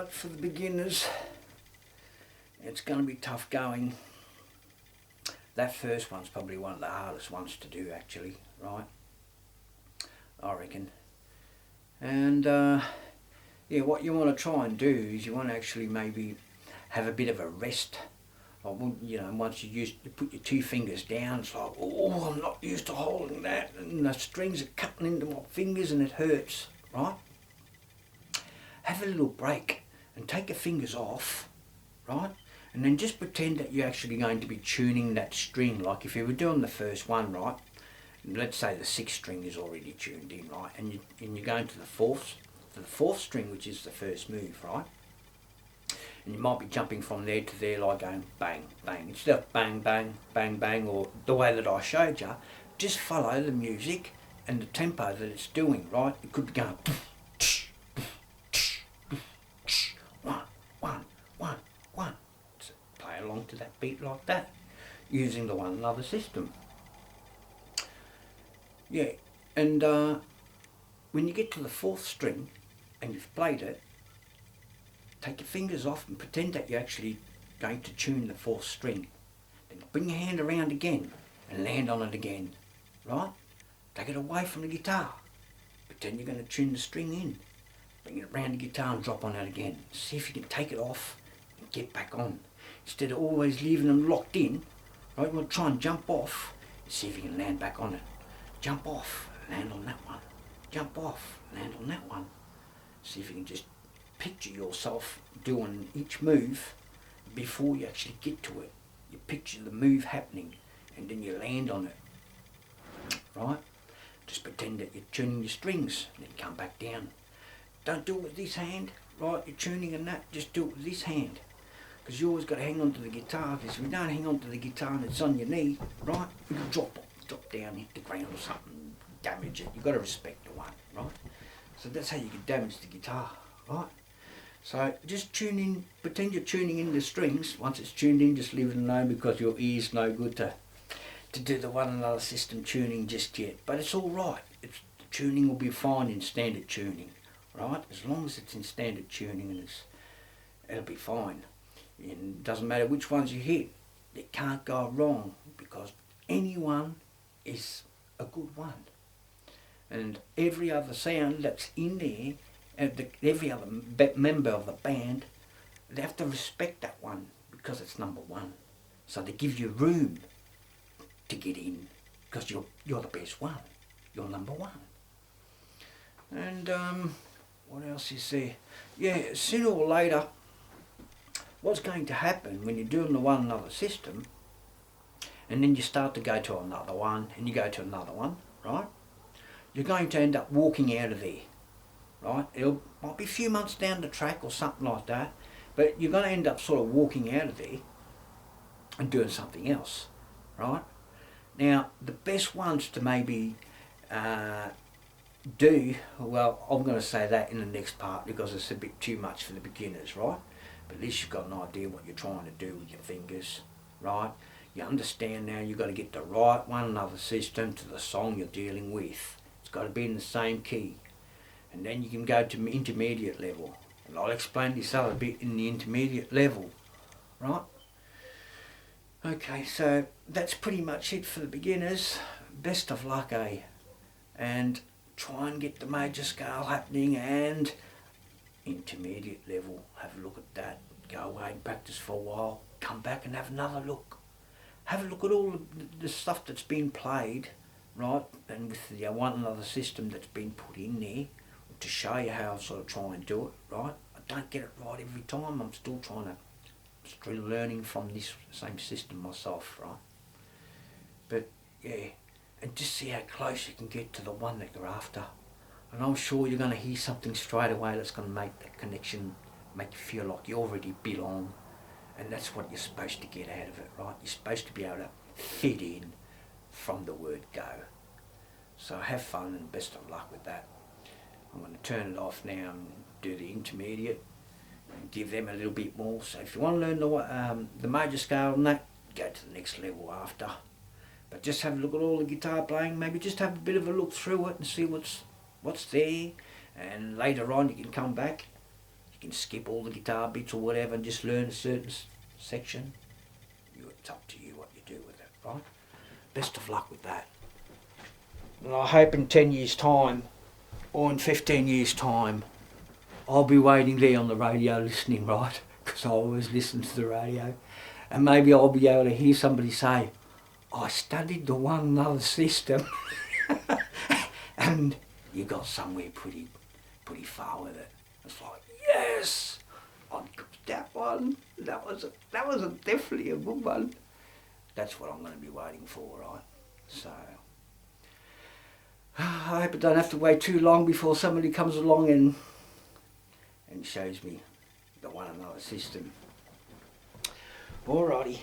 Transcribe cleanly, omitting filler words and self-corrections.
Right, for the beginners, it's going to be tough going. That first one's probably one of the hardest ones to do actually, right? I reckon. And yeah, what you want to try and do is you want to actually maybe have a bit of a rest. You know, once you put your two fingers down, it's like, oh, I'm not used to holding that, and the strings are cutting into my fingers and it hurts, right? Have a little break and take your fingers off, right? And then just pretend that you're actually going to be tuning that string. Like if you were doing the first one, right? Let's say the sixth string is already tuned in, right? And you're going to the fourth string, which is the first move, right? And you might be jumping from there to there, like going bang, bang. Instead of bang, bang, bang, bang, or the way that I showed you, just follow the music and the tempo that it's doing, right? It could be going one. So play along to that beat like that, using the one another system. Yeah, and when you get to the fourth string and you've played it, take your fingers off and pretend that you're actually going to tune the fourth string. Then bring your hand around again and land on it again, right? Take it away from the guitar. Pretend you're going to tune the string in. Bring it around the guitar and drop on it again. See if you can take it off and get back on. Instead of always leaving them locked in, right? You want to try and jump off and see if you can land back on it. Jump off, land on that one. Jump off, land on that one. See if you can just picture yourself doing each move before you actually get to it. You picture the move happening and then you land on it, right? Just pretend that you're tuning your strings and then come back down. Don't do it with this hand, right? You're tuning and that, just do it with this hand. Because you always got to hang on to the guitar, because if you don't hang on to the guitar and it's on your knee, right, you can drop down, hit the ground or something, damage it. You've got to respect the one, right? So that's how you can damage the guitar, right? So just tune in, pretend you're tuning in the strings. Once it's tuned in, just leave it alone because your ear's no good to do the one another system tuning just yet. But it's all right. The tuning will be fine in standard tuning, right? As long as it's in standard tuning, and it'll be fine. And it doesn't matter which ones you hit. It can't go wrong because any one is a good one. And every other sound that's in there, every other member of the band, they have to respect that one because it's number one. So they give you room to get in because you're the best one. You're number one. And what else is there? Yeah, sooner or later, what's going to happen when you're doing the one another system, and then you start to go to another one, and you go to another one, right? You're going to end up walking out of there, right? It might be a few months down the track or something like that, but you're going to end up sort of walking out of there and doing something else, right? Now, the best ones to maybe do, well, I'm going to say that in the next part because it's a bit too much for the beginners, right? But at least you've got an idea what you're trying to do with your fingers, right? You understand now you've got to get the right one another system to the song you're dealing with. It's got to be in the same key. And then you can go to intermediate level. And I'll explain this other bit in the intermediate level, right? Okay, so that's pretty much it for the beginners. Best of luck, eh? And try and get the major scale happening and intermediate level. Have a look at that. Go away and practice for a while. Come back and have another look. Have a look at all the stuff that's been played, right? And with the one another system that's been put in there to show you how I sort of try and do it, right? I don't get it right every time. I'm still learning from this same system myself, right? But yeah, and just see how close you can get to the one that you're after. And I'm sure you're going to hear something straight away that's going to make that connection, make you feel like you already belong. And that's what you're supposed to get out of it, right? You're supposed to be able to fit in from the word go. So have fun and best of luck with that. I'm going to turn it off now and do the intermediate and give them a little bit more. So if you want to learn the major scale and that, go to the next level after. But just have a look at all the guitar playing, maybe just have a bit of a look through it and see what's there. And later on you can come back, you can skip all the guitar bits or whatever and just learn a certain section. It's up to you what you do with it, right? Best of luck with that. And I hope in 10 years' time, or in 15 years' time, I'll be waiting there on the radio listening, right? Because I always listen to the radio. And maybe I'll be able to hear somebody say, I studied the one another system. And you got somewhere pretty far with it. It's like, yes, I got that one. That was definitely a good one. That's what I'm going to be waiting for, right? So I hope I don't have to wait too long before somebody comes along and shows me the one another system. Alrighty.